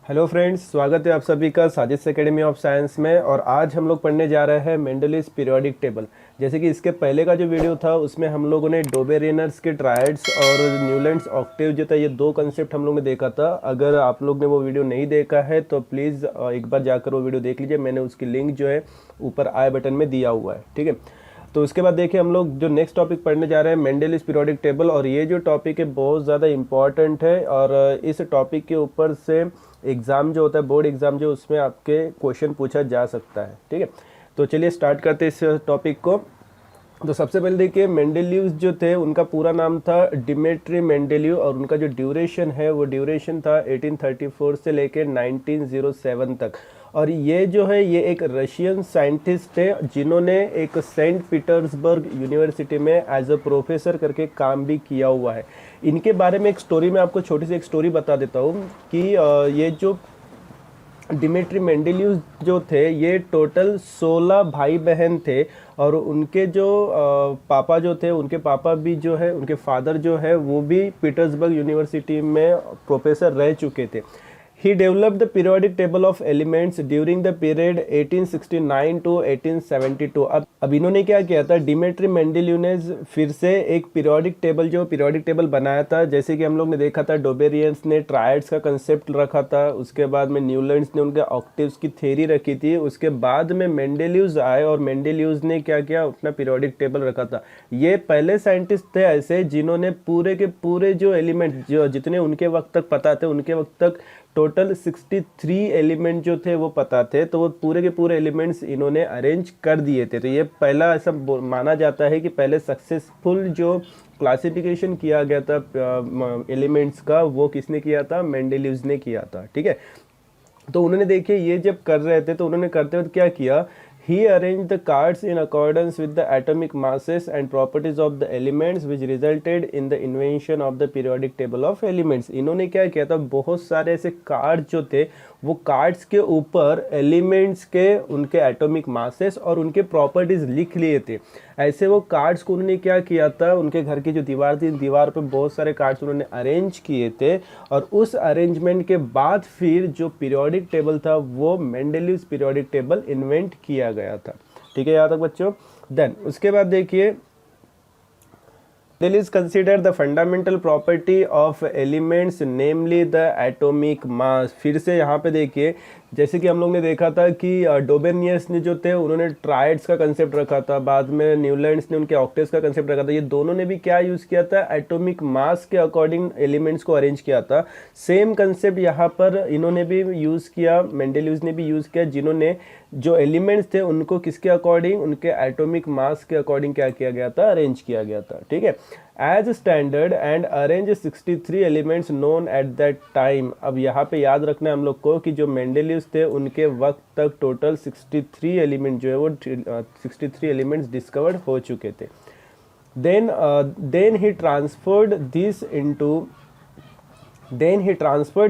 Hello friends, स्वागत है आप सभी का साजिश एकेडमी ऑफ साइंस में। और आज हम लोग पढ़ने जा रहे हैं मेंडलीज पीरियोडिक टेबल। जैसे कि इसके पहले का जो वीडियो था उसमें हम लोगों ने डोबेरेनर्स के ट्रायड्स और न्यूलैंड्स ऑक्टेव जो था, ये दो कंसेप्ट हम लोग ने देखा था। अगर आप लोग ने वो वीडियो नहीं देखा है तो प्लीज़ एक बार जाकर वो वीडियो देख लीजिए। मैंने उसकी लिंक जो है ऊपर आई बटन में दिया हुआ है, ठीक है। तो उसके बाद देखिए हम लोग जो नेक्स्ट टॉपिक पढ़ने जा रहे हैं मेंडलीज पीरियोडिक टेबल। और ये जो टॉपिक है बहुत ज़्यादा इम्पॉर्टेंट है और इस टॉपिक के ऊपर से एग्ज़ाम जो होता है, बोर्ड एग्ज़ाम जो, उसमें आपके क्वेश्चन पूछा जा सकता है, ठीक है। तो चलिए स्टार्ट करते हैं इस टॉपिक को। तो सबसे पहले देखिए, मेंडेलीव जो थे उनका पूरा नाम था डिमिट्री मेंडेलीव और उनका जो ड्यूरेशन है वो ड्यूरेशन था 1834 से लेकर 1907 तक। और ये जो है ये एक रशियन साइंटिस्ट थे जिन्होंने एक सेंट पीटर्सबर्ग यूनिवर्सिटी में एज अ प्रोफेसर करके काम भी किया हुआ है। इनके बारे में एक स्टोरी मैं आपको छोटी सी एक स्टोरी बता देता हूँ कि ये जो डिमिट्री मेंडेलीव जो थे ये टोटल 16 भाई बहन थे। और उनके जो पापा जो थे, उनके पापा भी जो है, उनके फादर जो है वो भी पीटर्सबर्ग यूनिवर्सिटी में प्रोफेसर रह चुके थे। He developed the periodic table of elements during the period 1869 to 1872। अब इन्होंने क्या किया था, डिमिट्री मेंडेलीव ने फिर से एक पीरियोडिक टेबल बनाया था। जैसे कि हम लोग ने देखा था, डोबेरियंस ने ट्रायड्स का कंसेप्ट रखा था, उसके बाद में न्यूलैंड्स ने उनके ऑक्टेव्स की थ्योरी रखी थी, उसके बाद में मेंडेलीव्स आए और मेंडेलीव्स ने क्या किया, अपना पीरियोडिक टेबल रखा था। ये पहले साइंटिस्ट थे ऐसे जिन्होंने पूरे के पूरे जो एलिमेंट जो जितने उनके वक्त तक पता थे, उनके वक्त तक टोटल 63 एलिमेंट जो थे वो पता थे, तो वो पूरे के पूरे एलिमेंट्स इन्होंने अरेंज कर दिए थे। तो ये पहला ऐसा माना जाता है कि पहले सक्सेसफुल जो क्लासिफिकेशन किया गया था एलिमेंट्स का, वो किसने किया था, मेंडेलीव्स ने किया था, ठीक है। तो उन्होंने देखिए ये जब कर रहे थे तो उन्होंने करते वक्त क्या किया, he arranged the cards in accordance with the atomic masses and properties of the elements which resulted in the invention of the periodic table of elements। इन्होंने क्या किया था, बहुत सारे ऐसे कार्ड जो थे वो कार्ड्स के ऊपर एलिमेंट्स के उनके एटॉमिक मासेस और उनके प्रॉपर्टीज लिख लिए थे। ऐसे वो कार्ड्स को उन्होंने क्या किया था, उनके घर की जो दीवार थी, दीवार पे बहुत सारे कार्ड्स उन्होंने अरेंज किए थे। और उस अरेंजमेंट के बाद फिर जो पीरियोडिक टेबल था वो मेंडेलीव्स पीरियोडिक टेबल इन्वेंट किया गया था, ठीक है यहाँ तक बच्चों। देन उसके बाद देखिए, is considered the fundamental property of elements namely the atomic mass। फिर से यहाँ पे देखिए, जैसे कि हम लोग ने देखा था कि डोबेनियस ने जो थे उन्होंने ट्राइड्स का कंसेप्ट रखा था, बाद में न्यूलैंड्स ने उनके ऑक्टेव्स का कंसेप्ट रखा था। ये दोनों ने भी क्या यूज़ किया था, एटॉमिक मास के अकॉर्डिंग एलिमेंट्स को अरेंज किया था। सेम कंसेप्ट यहाँ पर इन्होंने भी यूज़ किया, मेंडेलीव्स ने भी यूज़ किया, जिन्होंने जो एलिमेंट्स थे उनको किसके अकॉर्डिंग, उनके एटॉमिक मास के अकॉर्डिंग क्या किया गया था, अरेंज किया गया था, ठीक है। As standard and arrange 63 elements known at that time. अब यहाँ पे याद रखना है हम लोग को कि जो मेंडेलीव्स थे उनके वक्त तक टोटल 63 एलिमेंट जो है वो 63 एलिमेंट्स डिस्कवर्ड हो चुके थे। Then he transferred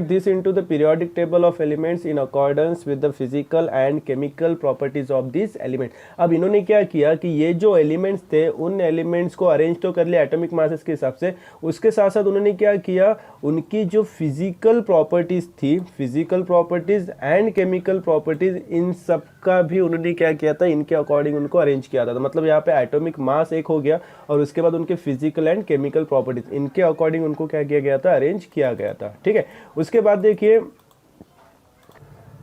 this into the periodic table of elements in accordance with the physical and chemical properties of these elements। अब इन्होंने क्या किया कि ये जो एलिमेंट्स थे उन एलिमेंट्स को अरेंज तो कर लिया एटॉमिक मासेस के हिसाब से, उसके साथ साथ उन्होंने क्या किया, उनकी जो फिजिकल प्रॉपर्टीज थी, physical properties and chemical properties, इन सब का भी उन्होंने क्या किया था, इनके अकॉर्डिंग उनको अरेंज किया था। तो मतलब यहाँ पे एटॉमिक मास एक हो गया और उसके बाद उनके फिजिकल एंड केमिकल प्रॉपर्टीज, इनके अकॉर्डिंग उनको क्या किया गया था, अरेंज किया गया था, ठीक है। उसके बाद देखिए,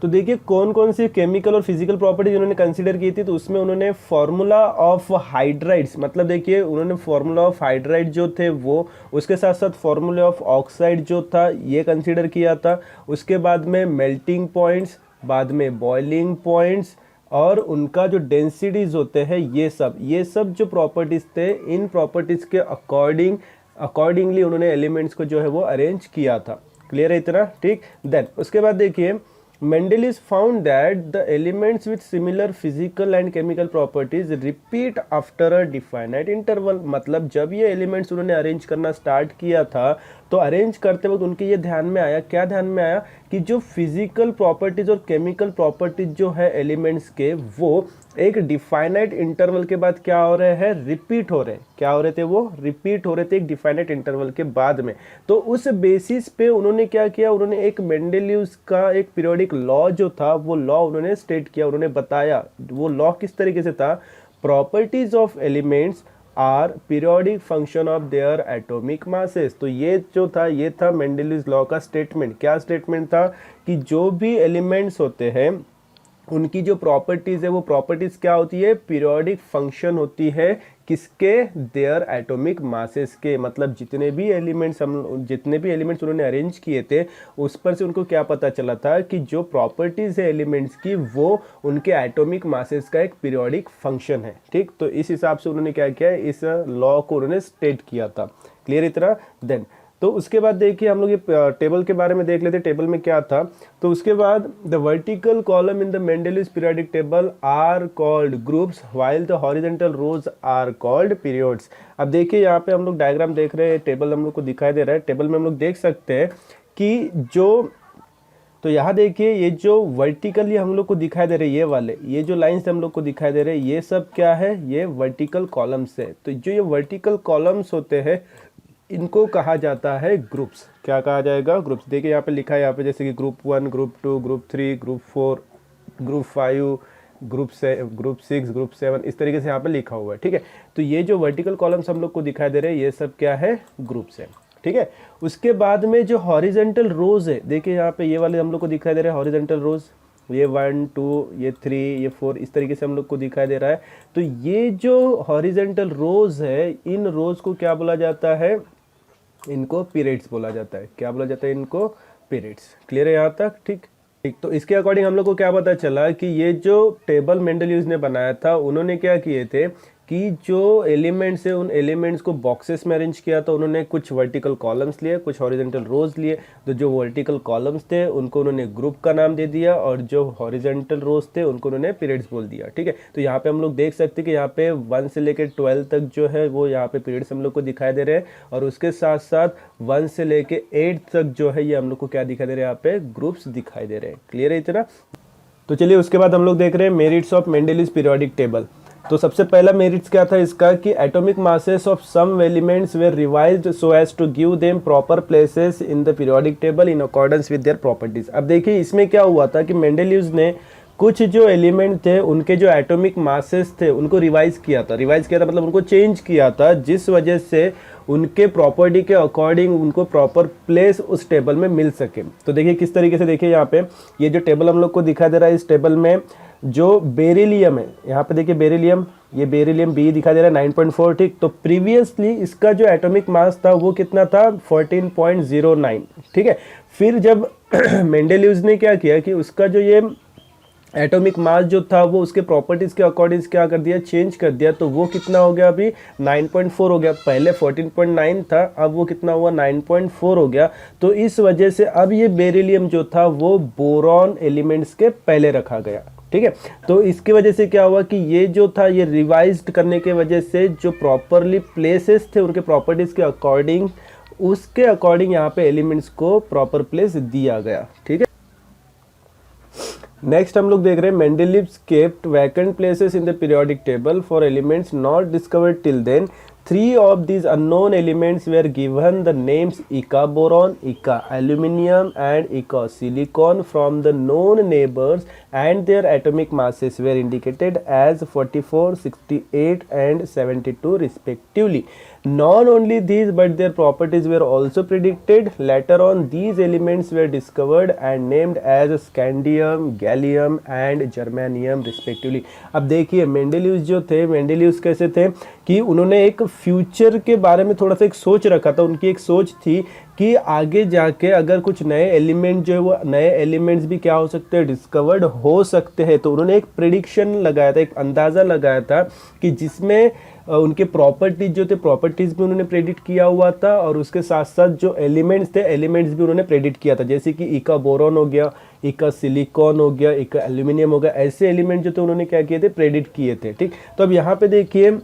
तो देखिए कौन कौन सी केमिकल और फिजिकल प्रॉपर्टीज उन्होंने कंसीडर की थी। तो उसमें उन्होंने फॉर्मूला ऑफ हाइड्राइड्स, मतलब देखिए उन्होंने फॉर्मूला ऑफ हाइड्राइड जो थे वो, उसके साथ साथ फॉर्मूला ऑफ ऑक्साइड जो था ये कंसीडर किया था। उसके बाद में मेल्टिंग पॉइंट्स, बाद में बॉइलिंग पॉइंट्स और उनका जो डेंसिटीज होते हैं, ये सब जो प्रॉपर्टीज थे, इन प्रॉपर्टीज के अकॉर्डिंगली उन्होंने एलिमेंट्स को जो है वो अरेंज किया था। क्लियर है इतना, ठीक। देन उसके बाद देखिए, Mendeleev found that the elements with similar physical and chemical properties repeat after a definite interval। मतलब जब ये एलिमेंट्स उन्होंने अरेंज करना स्टार्ट किया था तो अरेंज करते वक्त उनके ये ध्यान में आया, क्या ध्यान में आया कि जो फिजिकल प्रॉपर्टीज और केमिकल प्रॉपर्टीज जो है एलिमेंट्स के, वो एक डिफाइनाइट इंटरवल के बाद क्या हो रहे हैं, रिपीट हो रहे हैं। क्या हो रहे थे, वो रिपीट हो रहे थे एक डिफाइनाइट इंटरवल के बाद में। तो उस बेसिस पे उन्होंने क्या किया, उन्होंने एक मेंडेलियस का एक पीरियोडिक लॉ जो था वो लॉ उन्होंने स्टेट किया, उन्होंने बताया। वो लॉ किस तरीके से था, properties of elements are periodic function of their atomic masses. तो ये जो था, ये था मेंडेलियस लॉ का स्टेटमेंट। क्या स्टेटमेंट था कि जो भी एलिमेंट्स होते हैं उनकी जो प्रॉपर्टीज है, वो प्रॉपर्टीज क्या होती है, पीरियोडिक फंक्शन होती है किसके, देयर एटॉमिक मासेस के। मतलब जितने भी एलिमेंट्स उन्होंने अरेंज किए थे, उस पर से उनको क्या पता चला था कि जो प्रॉपर्टीज है एलिमेंट्स की, वो उनके एटॉमिक मासेस का एक पीरियोडिक फंक्शन है। ठीक, तो इस हिसाब से उन्होंने क्या किया, इस लॉ को उन्होंने स्टेट किया था। क्लियर इतना। देन तो उसके बाद देखिए हम लोग ये टेबल के बारे में देख लेते, टेबल में क्या था। तो उसके बाद the vertical column in the Mendeleev's periodic table are called groups while the horizontal rows are called periods. अब देखिए यहाँ पे हम लोग डायग्राम देख रहे हैं, टेबल हम लोग को दिखाई दे रहा है। टेबल में हम लोग देख सकते हैं कि तो यहाँ देखिए ये जो वर्टिकली हम लोग को दिखाई दे रहे हैं, ये वाले ये जो लाइंस हम लोग को दिखाई दे रहे हैं, ये सब क्या है, ये वर्टिकल कॉलम्स है। तो जो ये वर्टिकल कॉलम्स होते हैं इनको कहा जाता है ग्रुप्स। क्या कहा जाएगा, ग्रुप्स। देखिए यहाँ पे लिखा है, यहाँ पे जैसे कि group 1, group 2, group 3, group 4, group 5, group 6, group 7, इस तरीके से यहाँ पे लिखा हुआ है। ठीक है, तो ये जो वर्टिकल कॉलम्स हम लोग को दिखाई दे रहे हैं, ये सब क्या है, ग्रुप्स है। ठीक है, उसके बाद में जो हॉरिजेंटल रोज है, देखिए यहाँ पे ये वाले हम लोग को दिखाई दे रहे हैं हॉरिजेंटल रोज, ये 1, 2, ये 3, ये 4, इस तरीके से हम लोग को दिखाई दे रहा है। तो ये जो हॉरिजेंटल रोज है, इन रोज को क्या बोला जाता है, इनको पीरियड्स बोला जाता है। क्या बोला जाता है, इनको पीरियड्स। क्लियर है यहाँ तक। ठीक ठीक, तो इसके अकॉर्डिंग हम लोग को क्या पता चला कि ये जो टेबल मेंडेलियस ने बनाया था, उन्होंने क्या किए थे कि जो एलिमेंट्स है उन एलिमेंट्स को बॉक्सेस में अरेंज किया था। उन्होंने कुछ वर्टिकल कॉलम्स लिए, कुछ हॉरिजॉन्टल रोज लिए। तो जो वर्टिकल कॉलम्स थे उनको उन्होंने ग्रुप का नाम दे दिया, और जो हॉरिजॉन्टल रोज थे उनको उन्होंने पीरियड्स बोल दिया। ठीक है, तो यहाँ पे हम लोग देख सकते हैं कि यहाँ पे 1 से लेकर 12 तक जो है वो यहाँ पे पीरियड्स हम लोग को दिखाई दे रहे हैं, और उसके साथ साथ 1 से लेकर 8 तक जो है ये हम लोग को क्या दिखाई दे रहे हैं, यहाँ पे ग्रुप्स दिखाई दे रहे हैं। क्लियर है इतना। तो चलिए उसके बाद हम लोग देख रहे हैं merits of Mendeleev's periodic table. तो सबसे पहला मेरिट्स क्या था इसका कि atomic masses of some elements were revised so as to give them proper places in the periodic table in accordance with their properties. अब देखिए इसमें क्या हुआ था कि मेंडेलियस ने कुछ जो एलिमेंट थे उनके जो एटॉमिक मासेस थे उनको रिवाइज किया था मतलब उनको चेंज किया था, जिस वजह से उनके प्रॉपर्टी के अकॉर्डिंग उनको प्रॉपर प्लेस उस टेबल में मिल सके। तो देखिए किस तरीके से, देखिए यहाँ पे ये जो टेबल हम लोग को दिखाई दे रहा है, इस टेबल में जो बेरिलियम है, यहाँ पे देखिए बेरिलियम, ये बेरिलियम बी दिखाई दे रहा है 9.4। ठीक, तो प्रीवियसली इसका जो एटॉमिक मास था वो कितना था, 14.09। ठीक है, फिर जब मेंडेलियस ने क्या किया कि उसका जो ये एटॉमिक मास जो था वो उसके प्रॉपर्टीज के अकॉर्डिंग क्या कर दिया, चेंज कर दिया। तो वो कितना हो गया, अभी 9.4 हो गया। पहले 14.9 था, अब वो कितना हुआ, 9.4 हो गया। तो इस वजह से अब ये बेरिलियम जो था वो बोरॉन एलिमेंट्स के पहले रखा गया। ठीक है, तो इसकी वजह से क्या हुआ कि ये जो था ये रिवाइज्ड करने के वजह से जो प्रॉपरली प्लेसेस थे उनके प्रॉपर्टीज के अकॉर्डिंग, उसके अकॉर्डिंग यहाँ पे एलिमेंट्स को प्रॉपर प्लेस दिया गया। ठीक है, नेक्स्ट हम लोग देख रहे हैं Mendeleev's kept vacant places in the periodic table for elements not discovered till then. 3 of these unknown elements were given the names Ica boron, Ica aluminium and Ica silicon from the known neighbors, and their atomic masses were indicated as 44, 68 and 72 respectively. Not only these but their properties were also predicted. Later on these elements were discovered and named as scandium, gallium and germanium respectively. अब देखिए मेंडेलियस जो थे, मेंडेलियस कैसे थे कि उन्होंने एक future के बारे में थोड़ा सा एक सोच रखा था। उनकी एक सोच थी कि आगे जाके अगर कुछ नए एलिमेंट जो है वो नए एलिमेंट्स भी क्या हो सकते हैं, डिस्कवर्ड हो सकते हैं। तो उन्होंने एक प्रिडिक्शन लगाया था, एक अंदाज़ा लगाया था कि जिसमें उनके प्रॉपर्टीज जो थे, प्रॉपर्टीज भी उन्होंने प्रेडिक्ट किया हुआ था, और उसके साथ साथ जो एलिमेंट्स थे, एलिमेंट्स भी उन्होंने प्रेडिक्ट किया था। जैसे कि इका बोरॉन हो गया, इका सिलिकॉन हो गया, इका एल्यूमिनियम हो गया, ऐसे एलिमेंट जो थे उन्होंने क्या किए थे, प्रेडिक्ट किए थे। ठीक, तो अब यहाँ पे देखिए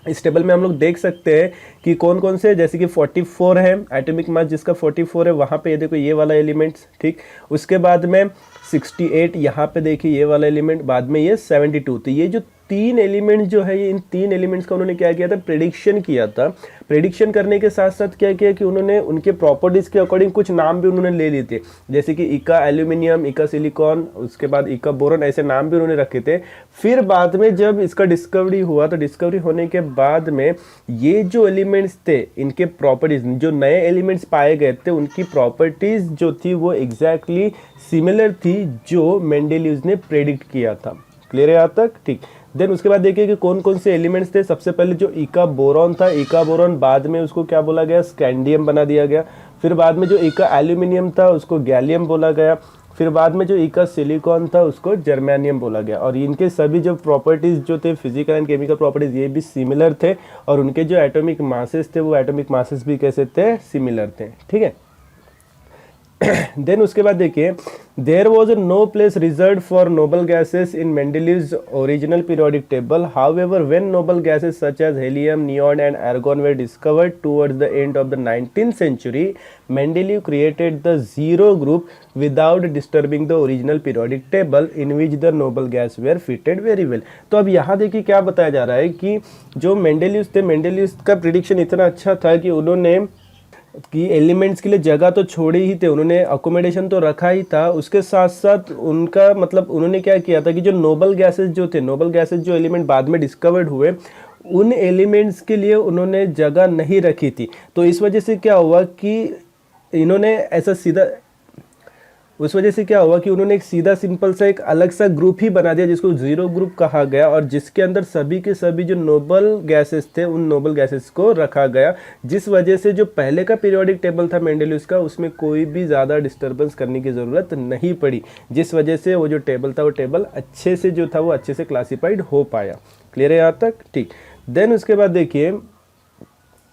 इस टेबल में हम लोग देख सकते हैं कि कौन कौन से, जैसे कि 44 है एटॉमिक मास जिसका 44 है, वहाँ पे ये देखो ये वाला एलिमेंट्स, ठीक। उसके बाद में 68 यहाँ पे देखिए ये वाला एलिमेंट, बाद में ये 72। तो ये जो तीन एलिमेंट्स जो है, ये इन तीन एलिमेंट्स का उन्होंने क्या किया था, प्रेडिक्शन किया था। प्रेडिक्शन करने के साथ साथ क्या किया कि उन्होंने उनके प्रॉपर्टीज के अकॉर्डिंग कुछ नाम भी उन्होंने ले लिए थे, जैसे कि इका एल्यूमिनियम, इका सिलिकॉन, उसके बाद इका बोरॉन, ऐसे नाम भी उन्होंने रखे थे। फिर बाद में जब इसका डिस्कवरी हुआ, तो डिस्कवरी होने के बाद में ये जो एलिमेंट्स थे, इनके प्रॉपर्टीज, जो नए एलिमेंट्स पाए गए थे, उनकी प्रॉपर्टीज जो थी वो एग्जैक्टली सिमिलर थी जो मेंडेलिव्स ने प्रेडिक्ट किया था। क्लियर है यहाँ तक, ठीक। देन उसके बाद देखिए कि कौन कौन से एलिमेंट्स थे। सबसे पहले जो इका बोरॉन था, इका बोरॉन बाद में उसको क्या बोला गया, स्कैंडियम बना दिया गया। फिर बाद में जो इका एल्यूमिनियम था उसको गैलियम बोला गया। फिर बाद में जो इका सिलिकॉन था उसको जर्मेनियम बोला गया। और इनके सभी जो प्रॉपर्टीज जो थे, फिजिकल एंड केमिकल प्रॉपर्टीज, ये भी सिमिलर थे। और उनके जो एटॉमिक मासेस थे वो एटॉमिक मासेस भी कैसे थे, सिमिलर थे, ठीक है। देन उसके बाद देखिए, there was no place reserve for noble gases in Mendeleev's original periodic table. However when noble gases such as helium, neon and argon were discovered towards the end of the 19th century, Mendeleev created the zero group without disturbing the original periodic table in which the noble gas were fitted very well। तो अब यहाँ देखिए क्या बताया जा रहा है कि जो मेंडेलीव्स थे, मेंडेलीव्स का प्रिडिक्शन इतना अच्छा था कि उन्होंने कि एलिमेंट्स के लिए जगह तो छोड़ी ही थे, उन्होंने अकोमोडेशन तो रखा ही था, उसके साथ साथ उनका मतलब उन्होंने क्या किया था कि जो नोबल गैसेस जो थे, नोबल गैसेस जो एलिमेंट बाद में डिस्कवर्ड हुए, उन एलिमेंट्स के लिए उन्होंने जगह नहीं रखी थी। तो इस वजह से क्या हुआ कि इन्होंने ऐसा सीधा, उस वजह से क्या हुआ कि उन्होंने एक सीधा सिंपल सा एक अलग सा ग्रुप ही बना दिया जिसको जीरो ग्रुप कहा गया, और जिसके अंदर सभी के सभी जो नोबल गैसेस थे उन नोबल गैसेस को रखा गया, जिस वजह से जो पहले का पीरियोडिक टेबल था मेंडेलिव्स का, उसमें कोई भी ज़्यादा डिस्टर्बेंस करने की ज़रूरत नहीं पड़ी, जिस वजह से वो जो टेबल था वो टेबल अच्छे से जो था वो अच्छे से क्लासीफाइड हो पाया। क्लियर है यहाँ तक, ठीक। देन उसके बाद देखिए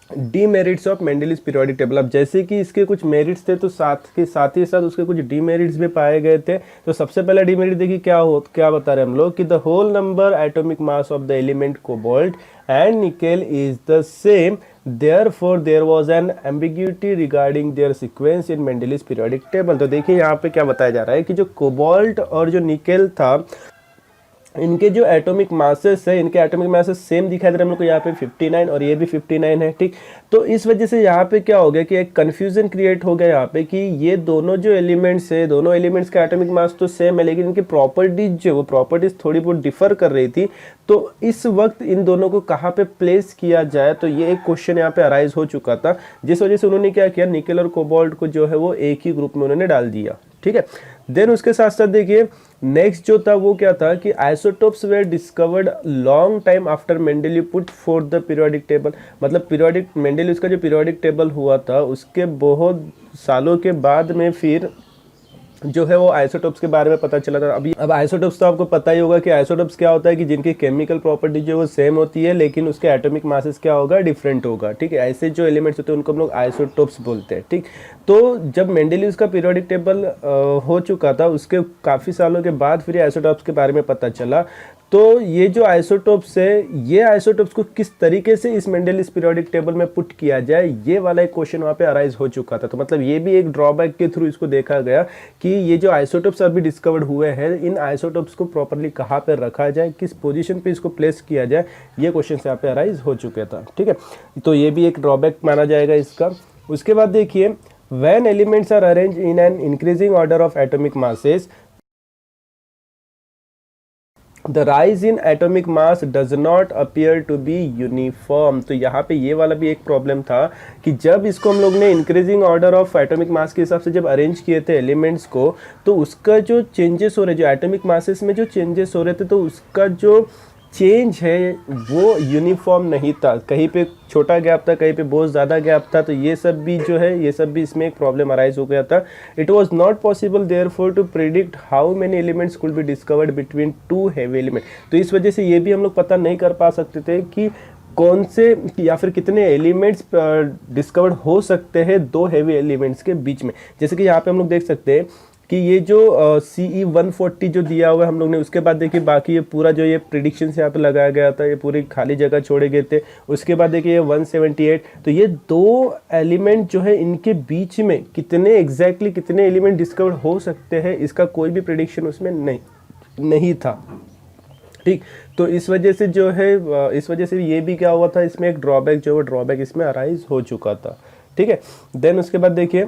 डीमेरिट्स ऑफ मेंडेलीव्स पीरियोडिक टेबल। अब जैसे कि इसके कुछ मेरिट्स थे तो साथ ही साथ उसके कुछ डीमेरिट्स भी पाए गए थे। तो सबसे पहला डीमेरिट देखिए क्या बता रहे हैं हम लोग कि the whole number atomic mass of the element cobalt and nickel is the same, therefore there was an ambiguity regarding their sequence in Mendeleev's periodic table। तो देखिए यहाँ पे क्या बताया जा रहा है कि जो कोबाल्ट और जो निकेल था, इनके जो एटॉमिक मासेस है, इनके एटॉमिक मासेस सेम दिखाई दे रहे हैं हम लोग को यहाँ पे 59 और ये भी 59 है, ठीक। तो इस वजह से यहाँ पे क्या हो गया कि एक कंफ्यूजन क्रिएट हो गया यहाँ पे कि ये दोनों जो एलिमेंट्स है, दोनों एलिमेंट्स का एटॉमिक मास तो सेम है, लेकिन इनकी प्रॉपर्टीज जो वो प्रॉपर्टीज थोड़ी बहुत डिफर कर रही थी। तो इस वक्त इन दोनों को कहाँ पे प्लेस किया जाए, तो ये एक क्वेश्चन यहाँ पे अराइज हो चुका था, जिस वजह से उन्होंने क्या किया, निकेल और कोबाल्ट को जो है वो एक ही ग्रुप में उन्होंने डाल दिया, ठीक है। देन उसके साथ साथ देखिए नेक्स्ट जो था वो क्या था कि isotopes were discovered long time after Mendeleev put for the periodic table. मतलब पीरियोडिक मेंडेलीव का जो पीरियोडिक टेबल हुआ था उसके बहुत सालों के बाद में फिर जो है वो आइसोटोप्स के बारे में पता चला था। अब आइसोटोप्स तो आपको पता ही होगा कि आइसोटोप्स क्या होता है कि जिनकी केमिकल प्रॉपर्टी जो वो सेम होती है, लेकिन उसके एटॉमिक मासेस क्या होगा, डिफरेंट होगा, ठीक है। ऐसे जो एलिमेंट्स होते हैं उनको हम लोग आइसोटोप्स बोलते हैं, ठीक। तो जब मेंडेलीव्स का पीरियोडिक टेबल हो चुका था, उसके काफ़ी सालों के बाद फिर आइसोटोप्स के बारे में पता चला। तो ये जो आइसोटोप्स है, ये आइसोटोप्स को किस तरीके से इस मेंडेलीव्स पीरियोडिक टेबल में पुट किया जाए, ये वाला एक क्वेश्चन वहाँ पे अराइज हो चुका था। तो मतलब ये भी एक ड्रॉबैक के थ्रू इसको देखा गया कि ये जो आइसोटोप्स अभी डिस्कवर्ड हुए हैं, इन आइसोटोप्स को प्रॉपरली कहाँ पे रखा जाए, किस पोजीशन पे इसको प्लेस किया जाए, ये क्वेश्चन यहाँ पे अराइज हो चुके था, ठीक है। तो ये भी एक ड्रॉबैक माना जाएगा इसका। उसके बाद देखिए when elements are arranged in an increasing order of atomic masses, the rise in atomic mass does not appear to be uniform। तो यहाँ पे ये वाला भी एक प्रॉब्लम था कि जब इसको हम लोग ने increasing order of atomic mass के हिसाब से जब अरेंज किए थे एलिमेंट्स को, तो उसका जो चेंजेस हो रहे, जो एटॉमिक मासेस में जो चेंजेस हो रहे थे, तो उसका जो चेंज है वो यूनिफॉर्म नहीं था, कहीं पे छोटा गैप था, कहीं पे बहुत ज़्यादा गैप था। तो ये सब भी जो है, ये सब भी इसमें एक प्रॉब्लम अराइज हो गया था। It was not possible therefore to predict how many elements could be discovered between two heavy element. तो इस वजह से ये भी हम लोग पता नहीं कर पा सकते थे कि कौन से या फिर कितने एलिमेंट्स डिस्कवर्ड हो सकते हैं दो हैवी एलिमेंट्स के बीच में। जैसे कि यहाँ पे हम लोग देख सकते हैं कि ये जो CE140 जो दिया हुआ है हम लोग ने, उसके बाद देखिए बाकी ये पूरा जो ये प्रिडिक्शन यहाँ पे लगाया गया था, ये पूरी खाली जगह छोड़े गए थे। उसके बाद देखिए ये 178, तो ये दो एलिमेंट जो है इनके बीच में कितने एग्जैक्टली कितने एलिमेंट डिस्कवर हो सकते हैं, इसका कोई भी प्रिडिक्शन उसमें नहीं था। ठीक, तो इस वजह से जो है इस वजह से ये भी क्या हुआ था, इसमें एक ड्रॉबैक जो है ड्रॉबैक इसमें अराइज हो चुका था। ठीक है, देन उसके बाद देखिए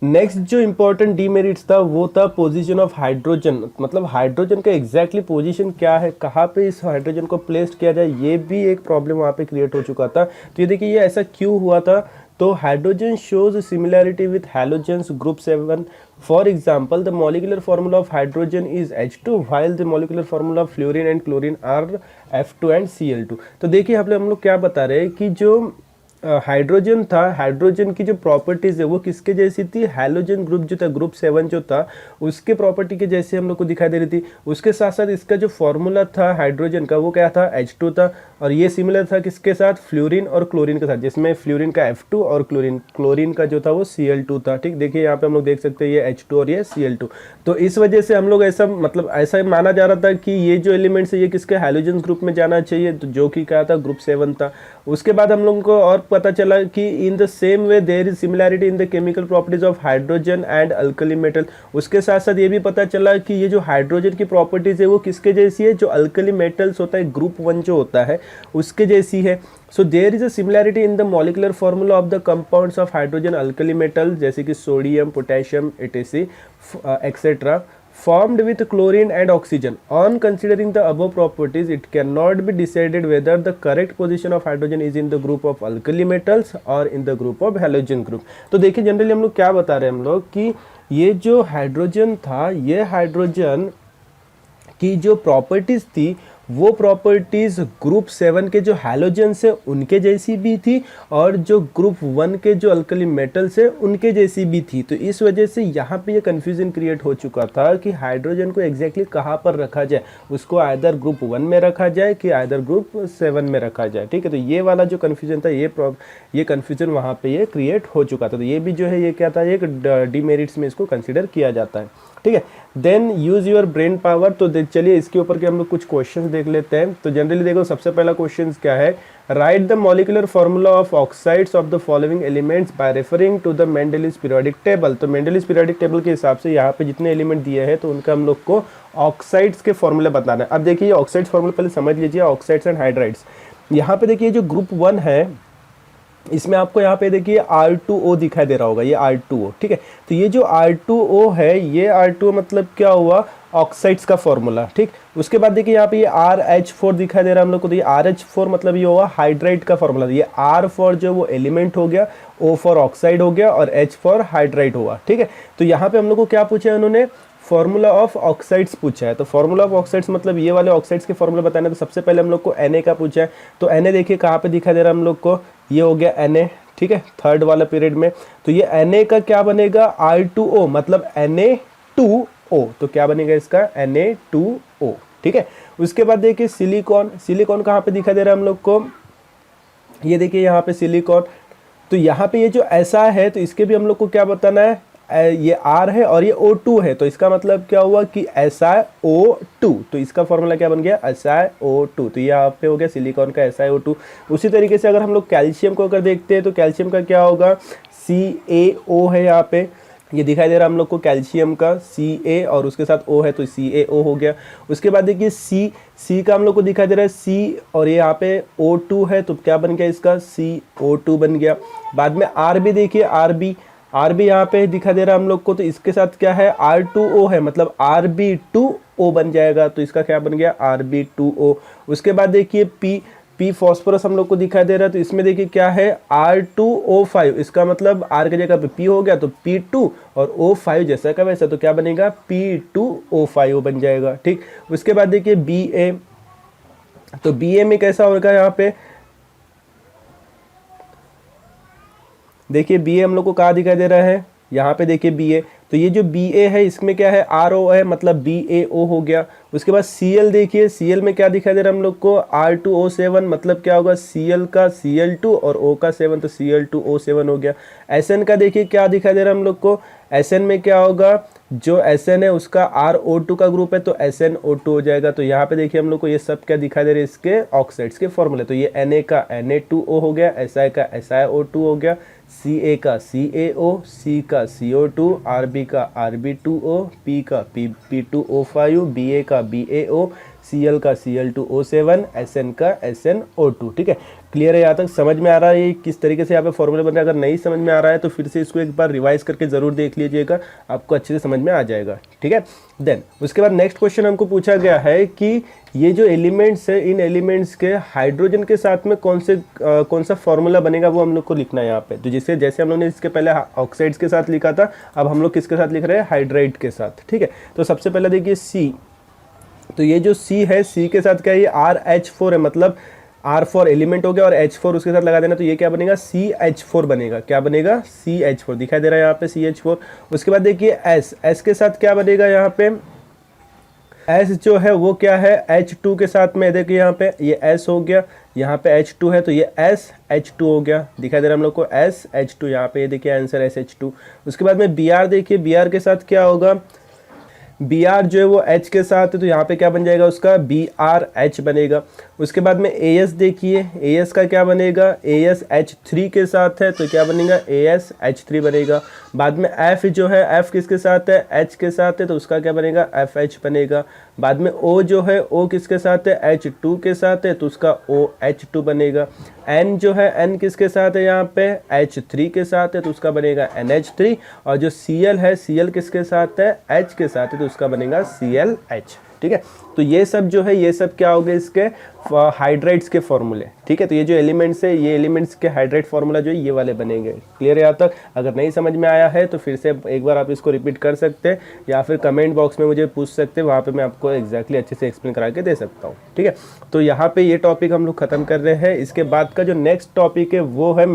नेक्स्ट जो इंपॉर्टेंट डीमेरिट्स था वो था पोजीशन ऑफ हाइड्रोजन, मतलब हाइड्रोजन का एग्जैक्टली पोजीशन क्या है, कहाँ पे इस हाइड्रोजन को प्लेस किया जाए, ये भी एक प्रॉब्लम वहाँ पे क्रिएट हो चुका था। तो ये देखिए ये ऐसा क्यों हुआ था, तो hydrogen shows similarity with halogens group 7। For example the molecular formula of hydrogen is H2 while the molecular formula of fluorine and chlorine are F2 and Cl2। तो देखिए हम लोग क्या बता रहे हैं कि जो हाइड्रोजन था, हाइड्रोजन की जो प्रॉपर्टीज है वो किसके जैसी थी, हैलोजन ग्रुप जो था ग्रुप 7 जो था उसके प्रॉपर्टी के जैसे हम लोग को दिखाई दे रही थी। उसके साथ साथ इसका जो फॉर्मूला था हाइड्रोजन का वो क्या था, H2 था, और ये सिमिलर था किसके साथ, फ्लोरीन और क्लोरीन के साथ, जिसमें फ्लोरीन का F2 और क्लोरीन का जो था वो Cl2 था। ठीक, देखिए यहाँ पे हम लोग देख सकते हैं ये H2 और ये Cl2। तो इस वजह से हम लोग ऐसा मतलब ऐसा माना जा रहा था कि ये जो एलिमेंट्स है ये किसके हैलोजन ग्रुप में जाना चाहिए, तो जो कि क्या था ग्रुप 7 था। उसके बाद हम लोगों को और पता चला कि in the same way there is similarity in the chemical properties of hydrogen and alkali metal. उसके साथ साथ ये भी पता चला कि ये जो हाइड्रोजन की प्रॉपर्टीज है वो किसके जैसी है, जो अल्कली मेटल्स होता है ग्रुप 1 जो होता है उसके जैसी है। So there is a similarity in the molecular formula of the compounds of hydrogen alkali metal जैसे कि sodium, potassium, etc etcetera formed with chlorine and oxygen. On considering the above properties, it cannot be decided whether the correct position of hydrogen is in the group of alkali metals or in the group of halogen group. तो देखिए generally हम लोग क्या बता रहे हैं हम लोग कि ये जो हाइड्रोजन था, ये हाइड्रोजन की जो प्रॉपर्टीज थी वो प्रॉपर्टीज ग्रुप 7 के जो हैलोजेंस है उनके जैसी भी थी और जो ग्रुप 1 के जो अल्कली मेटल्स है उनके जैसी भी थी। तो इस वजह से यहाँ पे ये कन्फ्यूजन क्रिएट हो चुका था कि हाइड्रोजन को एग्जैक्टली कहाँ पर रखा जाए, उसको आइदर ग्रुप 1 में रखा जाए कि आइदर ग्रुप 7 में रखा जाए। ठीक है, तो ये वाला जो कन्फ्यूजन था ये कन्फ्यूजन वहाँ पे ये क्रिएट हो चुका था। तो ये भी जो है ये क्या था, एक डीमेरिट्स में इसको कंसिडर किया जाता है। ठीक है, then use your brain power. तो चलिए इसके ऊपर के हम लोग कुछ क्वेश्चंस देख लेते हैं। तो जनरली देखो सबसे पहला क्वेश्चन क्या है, right the molecular formula of oxides of the following elements by referring to the Mendeleev's periodic table. तो मेंडलिस पीरियोडिक टेबल के हिसाब से यहाँ पे जितने एलिमेंट दिए हैं तो उनका हम लोग को ऑक्साइड्स के फॉर्मूले बताना है। अब देखिए ऑक्साइड्स फॉर्मूला पहले समझ लीजिए, ऑक्साइड्स एंड हाइड्राइड्स। यहाँ पे देखिए जो ग्रुप 1 है इसमें आपको यहाँ पे देखिए R2O दिखाई दे रहा होगा, ये R2O। ठीक है, तो ये जो R2O है ये R2O मतलब क्या हुआ, ऑक्साइड्स का फॉर्मूला। ठीक, उसके बाद देखिए यहाँ पे ये RH4 दिखाई दे रहा है हम लोग को, तो ये RH4 मतलब ये हुआ हाइड्राइड का फॉर्मूला। ये R फॉर जो वो एलिमेंट हो गया, O फॉर ऑक्साइड हो गया और H फॉर हाइड्राइड हुआ। ठीक है, तो यहाँ पे हम लोग को क्या पूछा है उन्होंने, फॉर्मूला ऑफ ऑक्साइड्स पूछा है। तो फॉर्मूला ऑफ ऑक्साइड्स मतलब ये वाले ऑक्साइड्स के फॉर्मूला बताना है। तो सबसे पहले हम लोग को Na का पूछा है, तो Na देखिए कहाँ पे दिखाई दे रहा है हम लोग को, ये हो गया Na। ठीक है, थर्ड वाला पीरियड में, तो ये Na का क्या बनेगा, R2O मतलब Na2O, तो क्या बनेगा इसका Na2O। ठीक है, उसके बाद देखिए सिलिकॉन, सिलिकॉन कहाँ पे दिखाई दे रहा है हम लोग को, ये देखिए यहाँ पे सिलिकॉन। तो यहाँ पे ये जो ऐसा है तो इसके भी हम लोग को क्या बताना है, ये R है और ये O2 है, तो इसका मतलब क्या हुआ कि SiO2, तो इसका फॉर्मूला क्या बन गया SiO2। तो ये यहाँ पे हो गया सिलिकॉन का SiO2। उसी तरीके से अगर हम लोग कैल्शियम को अगर देखते हैं तो कैल्शियम का क्या होगा, CaO है, यहाँ पे ये दिखाई दे रहा है हम लोग को कैल्शियम का Ca और उसके साथ O है तो CaO हो गया। उसके बाद देखिए C का हम लोग को दिखाई दे रहा है C और ये यहाँ पे O2 है तो क्या बन गया इसका CO2 बन गया। बाद में R भी देखिए, R भी यहाँ पे दिखा दे रहा है हम लोग को, तो इसके साथ क्या है R2O है मतलब Rb2O बन जाएगा, तो इसका क्या बन गया Rb2O। उसके बाद देखिए P फॉस्फोरस हम लोग को दिखाई दे रहा है, तो इसमें देखिए क्या है R2O5, इसका मतलब R की जगह पे P हो गया तो P2 और O5 जैसा का वैसा, तो क्या बनेगा P2O5 बन जाएगा। ठीक, उसके बाद देखिए Ba, तो Ba में कैसा होगा, यहाँ पे देखिए Ba हम लोग को कहाँ दिखाई दे रहा है, यहाँ पे देखिए Ba, तो ये जो Ba है इसमें क्या है RO है मतलब BaO हो गया। उसके बाद Cl देखिए, Cl में क्या दिखाई दे रहा है हम लोग को R2O7 मतलब क्या होगा Cl का Cl2 और O का 7 तो Cl2O7 हो गया। Sn का देखिए क्या दिखाई दे रहा है हम लोग को Sn में क्या होगा, जो Sn है उसका RO2 का ग्रुप है तो SnO2 हो जाएगा। तो यहाँ पे देखिए हम लोग को ये सब क्या दिखाई दे रहे हैं, इसके ऑक्साइड्स के फॉर्मूले। तो ये Na का Na2O हो गया, Si का SiO2 हो गया, Ca का CaO, C का CO2, Rb का Rb2O, P का P2O5, Ba का BaO, Cl का Cl2O7, Sn का SnO2। ठीक है, क्लियर है? यहाँ तक समझ में आ रहा है ये किस तरीके से यहाँ पे फॉर्मूले बन रहे हैं? अगर नहीं समझ में आ रहा है तो फिर से इसको एक बार रिवाइज करके ज़रूर देख लीजिएगा, आपको अच्छे से समझ में आ जाएगा। ठीक है, देन उसके बाद नेक्स्ट क्वेश्चन हमको पूछा गया है कि ये जो एलिमेंट्स है, इन एलिमेंट्स के हाइड्रोजन के साथ में कौन सा फॉर्मूला बनेगा वो हम लोग को लिखना है यहाँ पे। तो जैसे हम लोग ने इसके पहले ऑक्साइड्स के साथ लिखा था, अब हम लोग किसके साथ लिख रहे हैं, हाइड्राइड के साथ। ठीक है, तो सबसे पहले देखिए C, तो ये जो C है, C के साथ क्या है, ये RH4 है, मतलब R4 एलिमेंट हो गया और H4 उसके साथ लगा देना, तो ये क्या बनेगा, CH4 बनेगा। क्या बनेगा, CH4 दिखाई दे रहा है यहाँ पे, CH4। उसके बाद देखिए S के साथ क्या बनेगा, यहाँ पे S जो है वो क्या है, H2 के साथ में, देखिए यहाँ पे ये S हो गया, यहाँ पे H2 है तो ये SH2 हो गया, दिखाई दे रहा है हम लोग को SH2, यहाँ पे ये देखिए आंसर SH2। उसके बाद में Br देखिए, Br के साथ क्या होगा, Br जो है वो H के साथ है तो यहाँ पे क्या बन जाएगा उसका, BrH बनेगा। उसके बाद में As देखिए, As का क्या बनेगा, As H3 के साथ है तो क्या बनेगा, As H3 बनेगा। बाद में F जो है, F किसके साथ है, H के साथ है तो उसका क्या बनेगा, FH बनेगा। बाद में O जो है, O किसके साथ है, H2 के साथ है तो उसका OH2 बनेगा। N जो है, N किसके साथ है, यहाँ पे H3 के साथ है तो उसका बनेगा NH3। और जो Cl है, Cl किसके साथ है, H के साथ है तो उसका बनेगा ClH। ठीक है, तो ये सब जो है, ये सब क्या हो गए, इसके हाइड्राइड्स के फॉर्मूले। ठीक है, तो ये जो एलिमेंट्स है, ये एलिमेंट्स के हाइड्राइड फार्मूला जो है ये वाले बनेंगे। क्लियर है यहाँ तक? अगर नहीं समझ में आया है तो फिर से एक बार आप इसको रिपीट कर सकते हैं या फिर कमेंट बॉक्स में मुझे पूछ सकते हैं, वहाँ पे मैं आपको एग्जैक्टली अच्छे से एक्सप्लेन करा के दे सकता हूँ। ठीक है, तो यहाँ पे ये टॉपिक हम लोग खत्म कर रहे हैं। इसके बाद का जो नेक्स्ट टॉपिक है वो है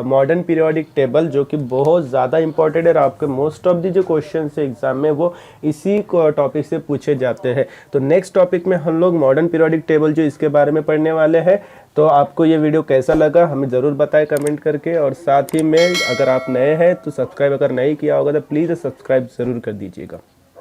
मॉडर्न पीरियोडिक टेबल, जो कि बहुत ज़्यादा इंपॉर्टेंट है। आपके मोस्ट ऑफ दी जो क्वेश्चन है एग्जाम में वो इसी टॉपिक से पूछे जाते हैं। तो नेक्स्ट टॉपिक में हम लोग मॉडर्न पीरियोडिक टेबल जो इसके बारे में पढ़ने वाले हैं। तो आपको ये वीडियो कैसा लगा हमें ज़रूर बताएं कमेंट करके, और साथ ही में अगर आप नए हैं तो सब्सक्राइब अगर नहीं किया होगा तो प्लीज़ सब्सक्राइब ज़रूर कर दीजिएगा।